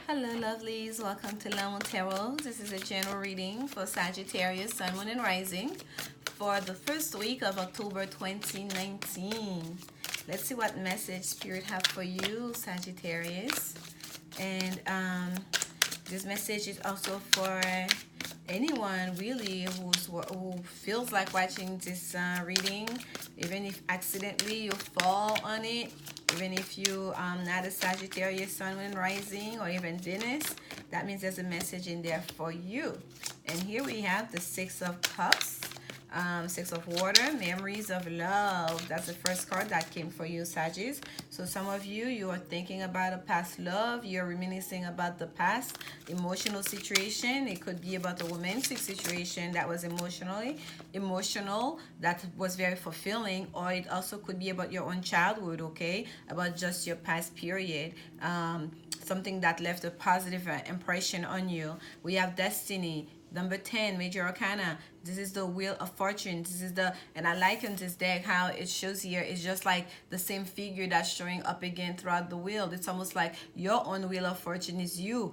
Hello lovelies, welcome to lanmoutarot. This is a general reading for Sagittarius, Sun, Moon and Rising for the first week of October 2019. Let's see what message Spirit have for you, Sagittarius. And this message is also for anyone really who feels like watching this reading, even if accidentally you fall on it, even if you not a Sagittarius, Sun, Moon, Rising, or even Venus. That means there's a message in there for you. And here we have the Six of Cups, Six of Water, Memories of Love. That's the first card that came for you, Sagittarius. So some of you, you are thinking about a past love. You're reminiscing about the past emotional situation. It could be about a romantic situation that was emotional, that was very fulfilling. Or it also could be about your own childhood, okay? About just your past period. Something that left a positive impression on you. We have Destiny. Number 10, Major Arcana. This is the Wheel of Fortune. This is the, and I like in this deck how it shows here. It's just like the same figure that's showing up again throughout the wheel. It's almost like your own Wheel of Fortune is you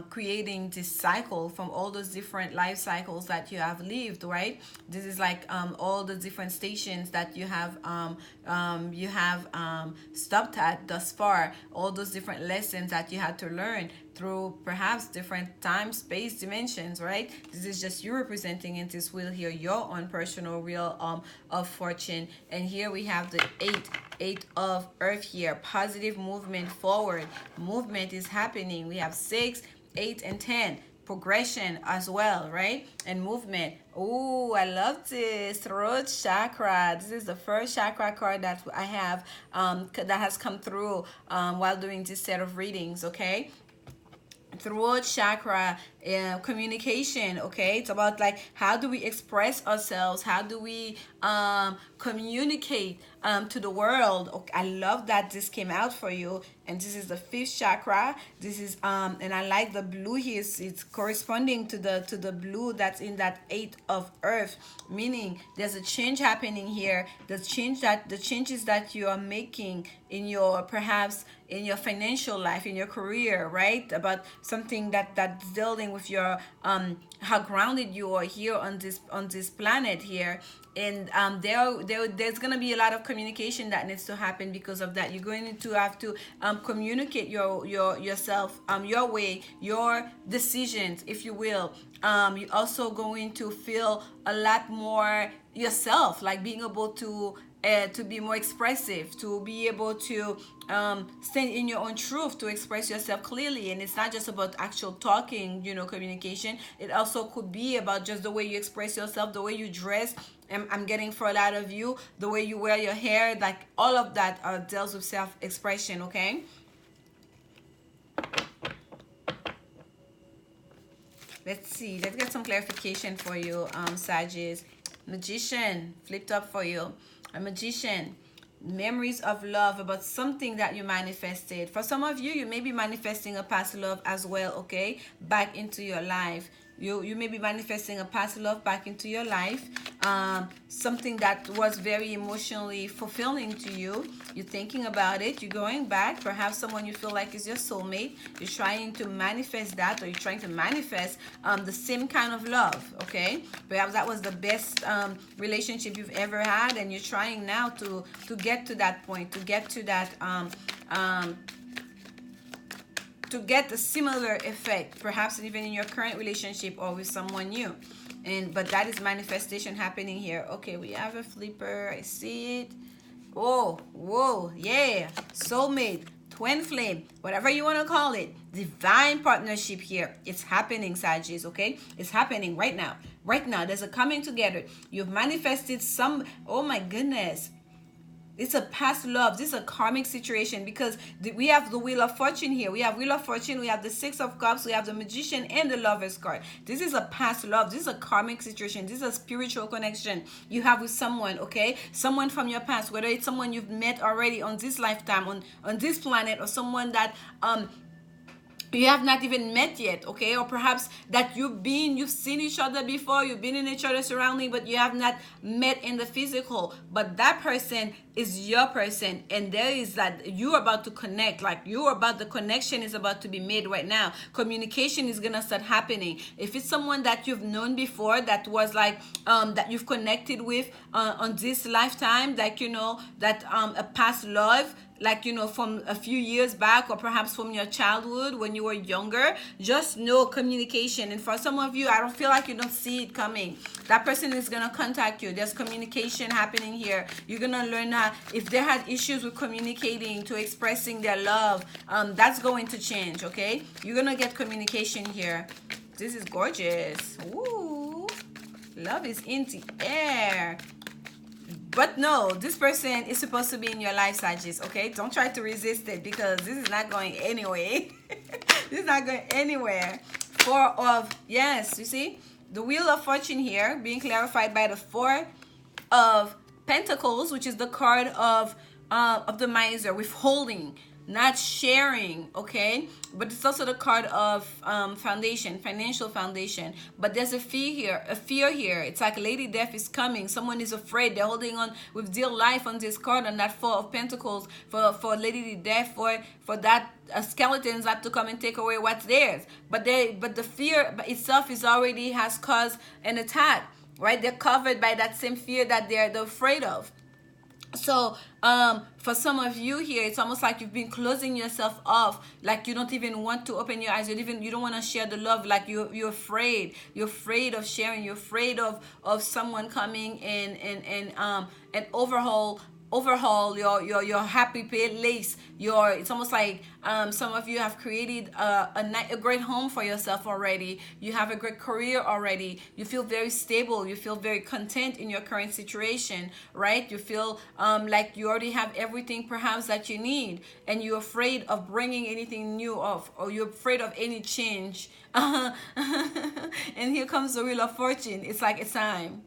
creating this cycle from all those different life cycles that you have lived, right? This is like all the different stations that you have stopped at thus far. All those different lessons that you had to learn through perhaps different time, space, dimensions, right? This is just you representing in this wheel here, your own personal Wheel of Fortune. And here we have the eight of Earth here. Positive movement forward. Movement is happening. We have 6, 8, and 10. Progression as well, right? And movement. Oh, I love this. Throat chakra. This is the first chakra card that I have that has come through while doing this set of readings, okay? Throat chakra, communication, okay? It's about like how do we express ourselves, how do we communicate to the world. Okay, I love that this came out for you. And this is the 5th chakra. This is and I like the blue here. It's corresponding to the blue that's in that 8 of Earth, meaning there's a change happening here. The changes that you are making in your, perhaps in your financial life, in your career, right? About something that's dealing with your how grounded you are here on this planet here. And there's gonna be a lot of communication that needs to happen because of that. You're going to have to communicate yourself, your way, your decisions, if you will. You're also going to feel a lot more yourself, like being able to be more expressive, to be able to stand in your own truth, to express yourself clearly. And it's not just about actual talking, communication. It also could be about just the way you express yourself, the way you dress. I'm getting for a lot of you, the way you wear your hair, like all of that deals with self-expression, okay? Let's see. Let's get some clarification for you, Sagittarius. Magician, flipped up for you. A Magician. Memories of love, about something that you manifested. For some of you, you may be manifesting a past love as well, okay? Back into your life. You may be manifesting a past love back into your life. Something that was very emotionally fulfilling to you. You're thinking about it. You're going back. Perhaps someone you feel like is your soulmate. You're trying to manifest that, or you're trying to manifest the same kind of love, okay? Perhaps that was the best relationship you've ever had, and you're trying now to get to that point, to get to that to get a similar effect, perhaps even in your current relationship or with someone new. But that is manifestation happening here. Okay, we have a flipper. I see it. Oh, whoa, yeah. Soulmate, twin flame, whatever you want to call it. Divine partnership here. It's happening, Sagittarius, okay? It's happening right now. Right now, there's a coming together. You've manifested some, oh my goodness. It's a past love. This is a karmic situation because we have the Wheel of Fortune here. We have Wheel of Fortune. We have the 6 of Cups. We have the Magician and the Lover's card. This is a past love. This is a karmic situation. This is a spiritual connection you have with someone, okay? Someone from your past, whether it's someone you've met already on this lifetime, on this planet, or someone that you have not even met yet, okay? Or perhaps that you've seen each other before, you've been in each other's surrounding, but you have not met in the physical. But that person is your person, and there is that you're about to connect, like the connection is about to be made right now. Communication is gonna start happening. If it's someone that you've known before, that was like that you've connected with on this lifetime, like that a past love, like from a few years back, or perhaps from your childhood when you were younger, just know communication. And for some of you, I don't feel like you don't see it coming. That person is gonna contact you. There's communication happening here. You're gonna learn how, if they had issues with communicating, to expressing their love, that's going to change. Okay, you're gonna get communication here. This is gorgeous. Ooh, love is in the air. But no, this person is supposed to be in your life, Sagittarius, okay? Don't try to resist it, because this is not going anywhere. This is not going anywhere. Four of, yes, you see? The Wheel of Fortune here being clarified by the Four of Pentacles, which is the card of the Miser, withholding, not sharing, okay? But it's also the card of foundation, financial foundation. But there's a fear here. It's like Lady Death is coming. Someone is afraid. They're holding on with dear life on this card, on that Four of Pentacles, for Lady Death, for that skeletons not to come and take away what's theirs. But the fear itself has caused an attack, right? They're covered by that same fear that they're afraid of. So for some of you here, it's almost like you've been closing yourself off, like you don't even want to open your eyes. You don't want to share the love, like you're afraid of sharing. You're afraid of someone coming and overhaul your happy place. It's almost like some of you have created a great home for yourself already. You have a great career already. You feel very stable. You feel very content in your current situation, right? You feel like you already have everything perhaps that you need, and you're afraid of bringing anything new or you're afraid of any change. And here comes the Wheel of Fortune. It's like it's time.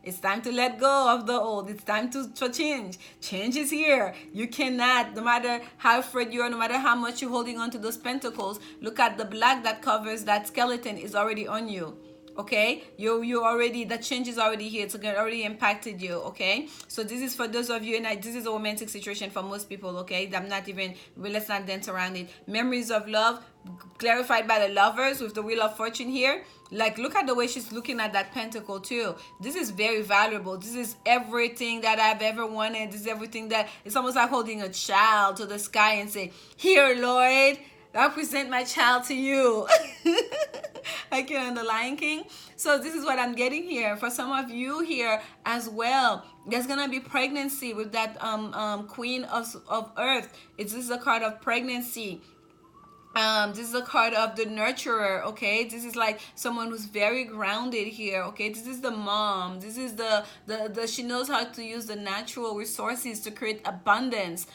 It's time to let go of the old. It's time to change. Change is here. You cannot, no matter how afraid you are, no matter how much you're holding on to those pentacles, look at the black that covers that skeleton is already on you. Okay, you already, the change is already here. It's already impacted you. Okay, so this is for those of you, and this is a romantic situation for most people. Okay, let's not dance around it. Memories of love clarified by the Lovers with the Wheel of Fortune here. Like, look at the way she's looking at that pentacle too. This is very valuable. This is everything that I've ever wanted. This is everything that, it's almost like holding a child to the sky and say, "Here, Lord, I present my child to you." Like in The Lion King. So this is what I'm getting here. For some of you here as well, there's gonna be pregnancy with that Queen of Earth. This is a card of pregnancy. This is a card of the nurturer. Okay, this is like someone who's very grounded here. Okay, this is the mom. This is the she knows how to use the natural resources to create abundance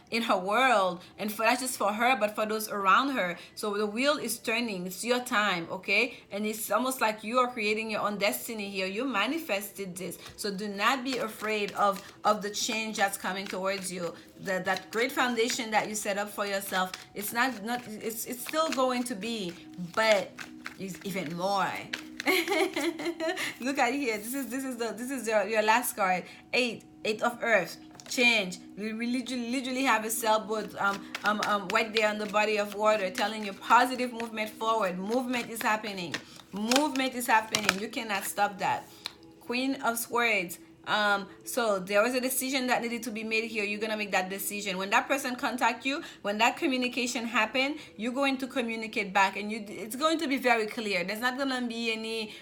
in her world, and for not just for her but for those around her. So the wheel is turning. It's your time. Okay, and it's almost like you are creating your own destiny here. You manifested this, so do not be afraid of the change that's coming towards you. That great foundation that you set up for yourself, it's not it's still going to be, but it's even more. Look at here. This is your last card. Eight of Earth. Change. We literally have a sailboat right there on the body of water, telling you positive movement forward. Movement is happening. Movement is happening. You cannot stop that. Queen of Swords. So there was a decision that needed to be made here. You're gonna make that decision. When that person contact you, when that communication happen, you're going to communicate back, and it's going to be very clear. There's not gonna be any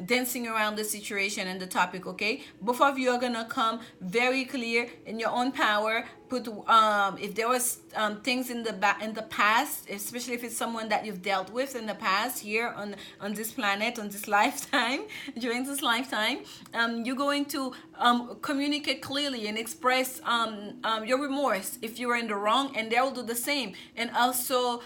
dancing around the situation and the topic. Okay, both of you are gonna come very clear in your own power. Put if there was things in the past, especially if it's someone that you've dealt with in the past here on this planet, on this lifetime, during this lifetime, you're going to communicate clearly and express your remorse if you were in the wrong, and they will do the same, and also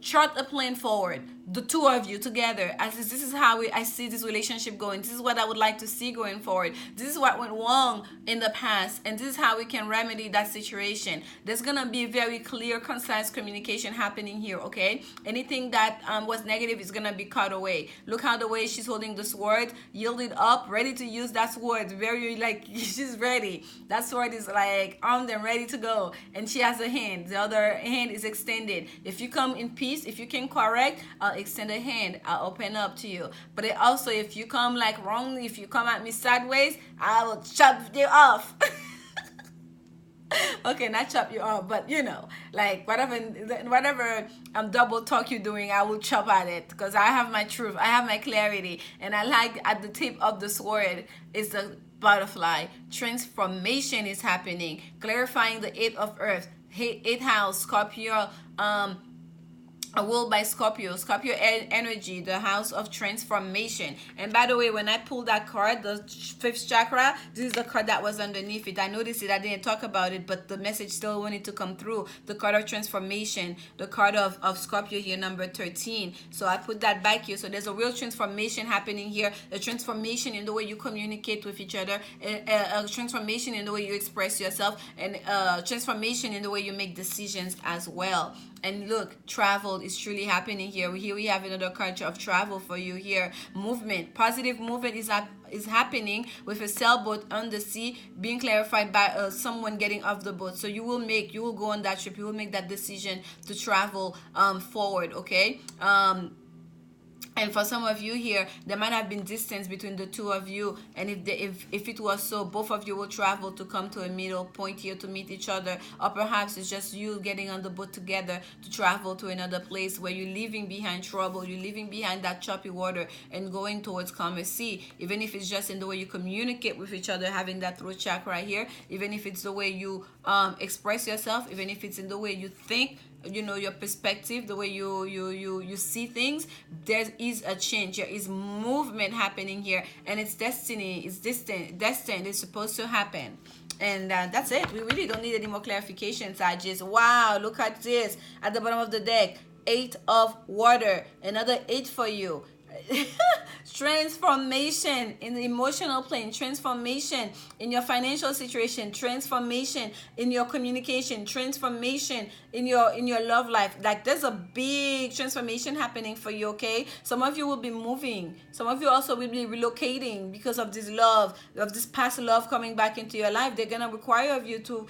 chart a plan forward, the two of you together, as this is how I see this relationship going. This is what I would like to see going forward. This is what went wrong in the past, and this is how we can remedy remedy that situation. There's gonna be very clear, concise communication happening here, okay? Anything that was negative is gonna be cut away. Look how the way she's holding the sword, yielded up, ready to use that sword. Very, like, she's ready. That sword is like armed and ready to go. And she has a hand. The other hand is extended. If you come in peace, if you can correct, I'll extend a hand. I'll open up to you. But it also, if you come like wrongly, if you come at me sideways, I will chop you off. Okay, not chop you off, but you know, like whatever double talk you're doing, I will chop at it, because I have my truth, I have my clarity. And I like at the tip of the sword is the butterfly. Transformation is happening, clarifying the 8th of earth, 8th house, Scorpio, ruled by Scorpio energy, the house of transformation. And by the way, when I pulled that card, the 5th chakra, this is the card that was underneath it. I noticed it, I didn't talk about it, but the message still wanted to come through. The card of transformation, the card of Scorpio here, number 13. So I put that back here. So there's a real transformation happening here, a transformation in the way you communicate with each other, a transformation in the way you express yourself, and transformation in the way you make decisions as well. And look, travel is truly happening here. Here we have another card of travel for you here. Movement, positive movement is happening with a sailboat on the sea being clarified by someone getting off the boat. So you will go on that trip. You will make that decision to travel forward, okay? And for some of you here, there might have been distance between the two of you. And if it was so, both of you will travel to come to a middle point here to meet each other. Or perhaps it's just you getting on the boat together to travel to another place where you're leaving behind trouble. You're leaving behind that choppy water and going towards calmer sea. Even if it's just in the way you communicate with each other, having that throat chakra right here. Even if it's the way you express yourself. Even if it's in the way you think, you know, your perspective, the way you see things, there is a change. There is movement happening here, and it's destiny. It's destined. It's supposed to happen. And that's it. We really don't need any more clarifications. I just, wow, look at this at the bottom of the deck. 8 of water, another 8 for you. Transformation in the emotional plane, transformation in your financial situation, transformation in your communication, transformation in your love life. Like, there's a big transformation happening for you, okay? Some of you will be moving. Some of you also will be relocating because of this love, of this past love coming back into your life. They're gonna require of you to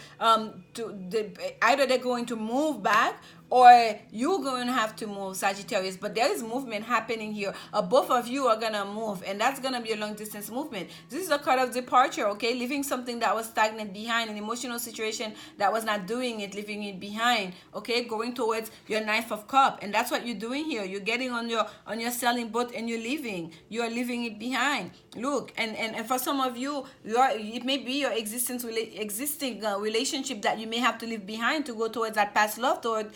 either they're going to move back, or you're going to have to move, Sagittarius. But there is movement happening here. Both of you are going to move, and that's going to be a long distance movement. This is a card of departure, okay? Leaving something that was stagnant behind, an emotional situation that was not doing it, leaving it behind, okay? Going towards your 9th of cup. And that's what you're doing here. You're getting on your sailing boat and you're leaving. You are leaving it behind. Look, and for some of you, it may be your existing relationship that you may have to leave behind to go towards that past love, towards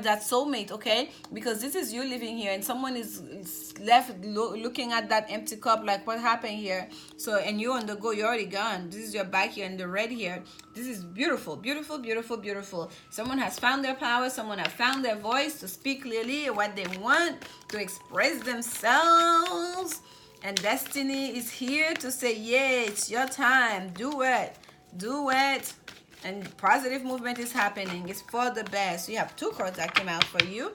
that soulmate, okay? Because this is you living here, and someone is left looking at that empty cup like, what happened here? So, and you're on the go, you're already gone. This is your back here and the red here. This is beautiful, beautiful, beautiful, beautiful. Someone has found their power. Someone has found their voice to speak clearly what they want, to express themselves. And destiny is here to say, yeah, it's your time. Do it. Do it. And positive movement is happening. It's for the best. You have 2 cards that came out for you.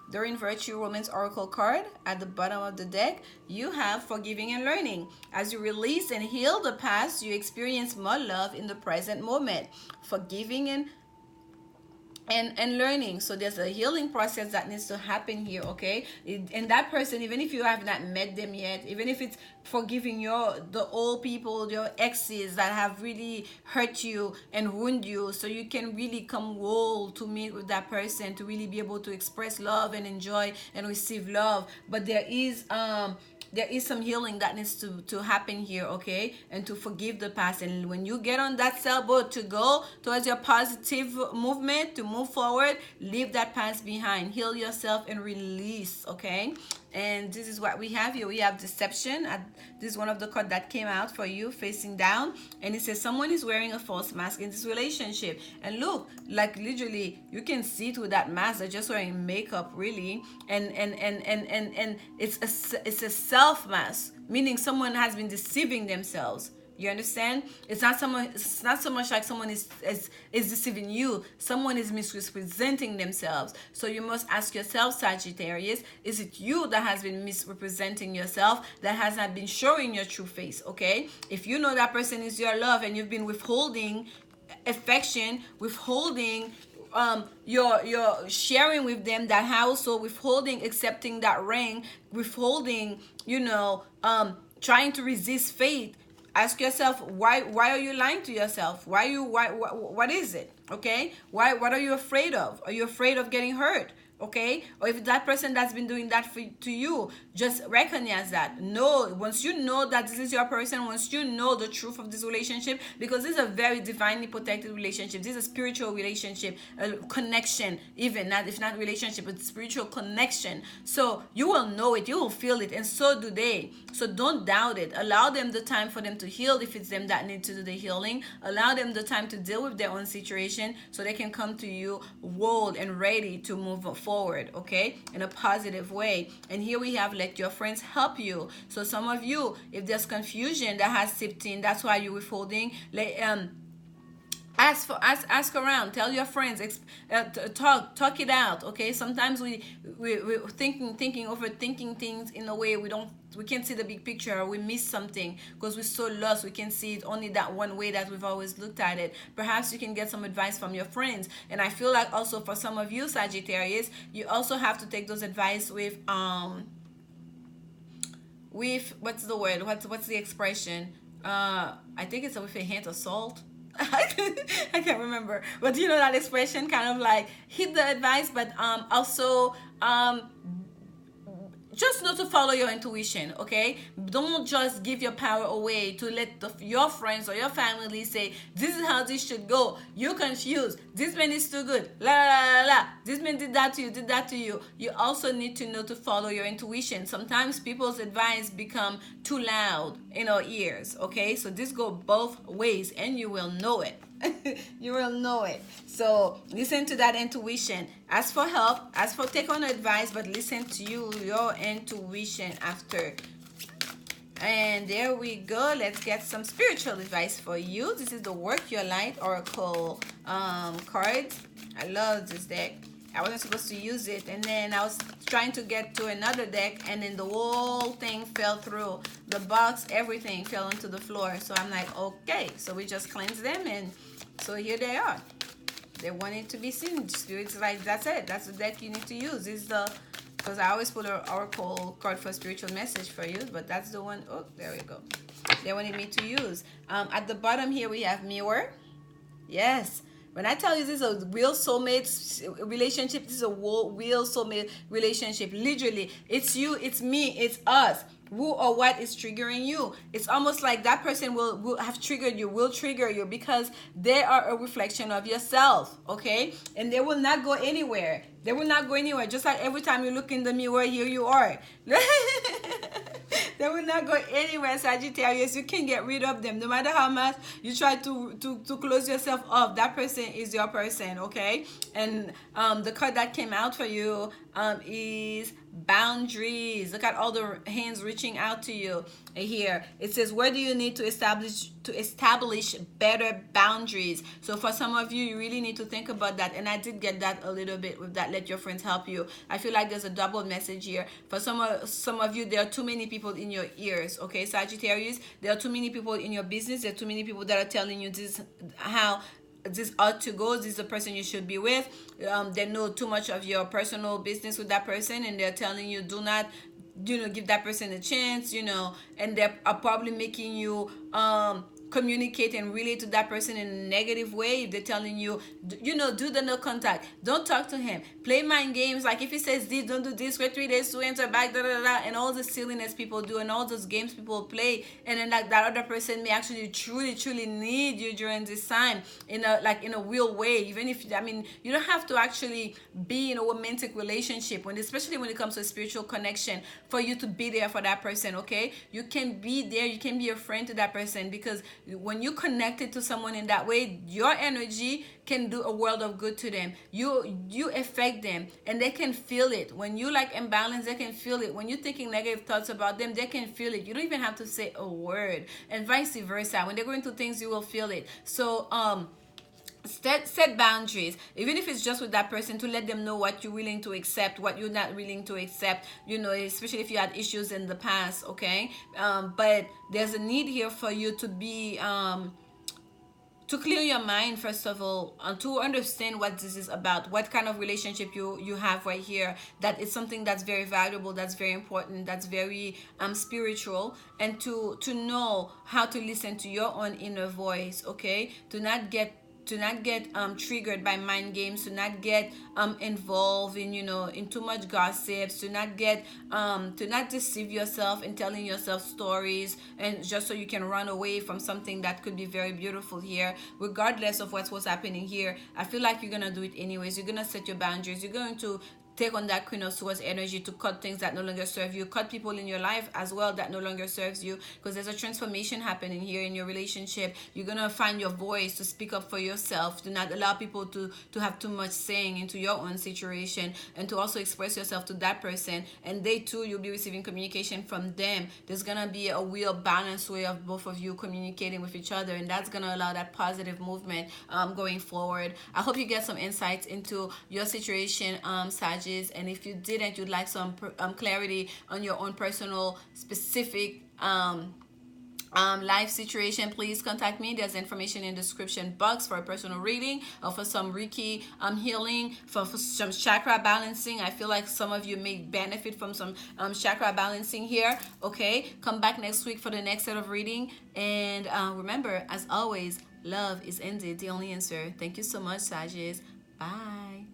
Doreen Virtue Romance Oracle card at the bottom of the deck. You have forgiving and learning. As you release and heal the past, you experience more love in the present moment. Forgiving and learning. So there's a healing process that needs to happen here, okay? And that person, even if you have not met them yet, even if it's forgiving the old people, your exes that have really hurt you and wound you, so you can really come whole to meet with that person, to really be able to express love and enjoy and receive love. But there is some healing that needs to happen here, okay? And to forgive the past. And when you get on that sailboat to go towards your positive movement, to move forward, leave that past behind. Heal yourself and release, okay? And this is what we have here. We have deception. This is one of the cards that came out for you, facing down. And it says someone is wearing a false mask in this relationship. And look, like literally, you can see through that mask. They're just wearing makeup, really. And it's a self mask, meaning someone has been deceiving themselves. You understand? It's not someone. It's not so much like someone is deceiving you. Someone is misrepresenting themselves. So you must ask yourself, Sagittarius, is it you that has been misrepresenting yourself, that has not been showing your true face? Okay, if you know that person is your love and you've been withholding affection, withholding your sharing with them that household, withholding accepting that ring, withholding, trying to resist faith. Ask yourself, why are you lying to yourself? What is it? Okay, what are you afraid of? Are you afraid of getting hurt? Okay, or if that person that's been doing that to you, just recognize that. No, once you know that this is your person, once you know the truth of this relationship, because this is a very divinely protected relationship, this is a spiritual relationship, a connection, even not, if not relationship, but spiritual connection. So you will know it, you will feel it, and so do they. So don't doubt it. Allow them the time for them to heal if it's them that need to do the healing. Allow them the time to deal with their own situation so they can come to you whole and ready to move forward, okay, in a positive way. And here we have, let your friends help you. So some of you, if there's confusion that has seeped in, that's why you're withholding. Ask around, tell your friends, talk it out. Okay, sometimes we're overthinking things in a way we can't see the big picture, or we miss something because we're so lost. We can see it only that one way that we've always looked at it. Perhaps you can get some advice from your friends. And I feel like also for some of you Sagittarius, you also have to take those advice with what's the word? What's the expression? I think it's with a hint of salt. I can't remember, but you know that expression, kind of like hit the advice, but also just know to follow your intuition. Okay, don't just give your power away to let your friends or your family say this is how this should go. You're confused, this man is too good, la la la la, this man did that to you. You also need to know to follow your intuition. Sometimes people's advice become too loud in our ears. Okay, so this go both ways and you will know it. You will know it. So listen to that intuition. Ask for help, ask for take on advice, but listen to your intuition after. And there we go. Let's get some spiritual advice for you. This is the Work Your Light Oracle card. I love this deck. I wasn't supposed to use it, and then I was trying to get to another deck, and then the whole thing fell through the box. Everything fell onto the floor. So I'm like, okay, so we just cleanse them, and so here they are. They want it to be seen. Spirit's like, that's it, that's the deck you need to use. This is the, because I always put an oracle card for spiritual message for you, but that's the one. Oh, there we go. They wanted me to use. At the bottom here we have mirror. Yes. When I tell you this is a real soulmate relationship, this is a real soulmate relationship. Literally, it's you, it's me, it's us. Who or what is triggering you? It's almost like that person will have triggered you, will trigger you, because they are a reflection of yourself, okay? And they will not go anywhere. They will not go anywhere. Just like every time you look in the mirror, here you are. They will not go anywhere, Sagittarius. You can get rid of them. No matter how much you try to close yourself off, that person is your person, okay? And the card that came out for you is boundaries. Look at all the hands reaching out to you here. It says, where do you need to establish better boundaries? So for some of you, you really need to think about that. And I did get that a little bit with that, let your friends help you. I feel like there's a double message here. For some of you, there are too many people in your ears, okay, Sagittarius? There are too many people in your business. There are too many people that are telling you this how this ought to go. This is the person you should be with. They know too much of your personal business with that person, and they're telling you do not give that person a chance, and they are probably making you communicate and relate to that person in a negative way. If they're telling you, do the no contact, don't talk to him, play mind games, like if he says this, don't do this, wait 3 days to answer back, and all the silliness people do, and all those games people play, and then like that other person may actually truly need you during this time in a real way. Even if, you don't have to actually be in a romantic relationship, especially when it comes to a spiritual connection, for you to be there for that person, okay? You can be there, you can be a friend to that person, because when you connected to someone in that way, your energy can do a world of good to them. You affect them, and they can feel it. When you like imbalance, they can feel it. When you're thinking negative thoughts about them, they can feel it. You don't even have to say a word, and vice versa. When they're going through things, you will feel it. So set boundaries, even if it's just with that person, to let them know what you're willing to accept, what you're not willing to accept, you know, especially if you had issues in the past. Okay. But there's a need here for you to be to clear your mind, first of all, to understand what this is about, what kind of relationship you have right here, that is something that's very valuable, that's very important, that's very spiritual, and to know how to listen to your own inner voice. Okay, to not get triggered by mind games, to not get involved in, you know, in too much gossips, to not get to not deceive yourself in telling yourself stories, and just so you can run away from something that could be very beautiful here. Regardless of what's happening here, I feel like you're gonna do it anyways. You're gonna set your boundaries. You're going to take on that Queen of Swords energy to cut things that no longer serve you, cut people in your life as well that no longer serves you, because there's a transformation happening here in your relationship. You're gonna find your voice to speak up for yourself, to not allow people to have too much saying into your own situation, and to also express yourself to that person, and they too, you'll be receiving communication from them. There's gonna be a real balanced way of both of you communicating with each other, and that's gonna allow that positive movement going forward. I hope you get some insights into your situation, Sagittarius. And if you didn't, you'd like some clarity on your own personal specific life situation, please contact me. There's information in the description box for a personal reading, or for some Reiki healing, for some chakra balancing. I feel like some of you may benefit from some chakra balancing here. Okay, come back next week for the next set of reading, and remember, as always, love is indeed the only answer. Thank you so much, Sagittarius. Bye.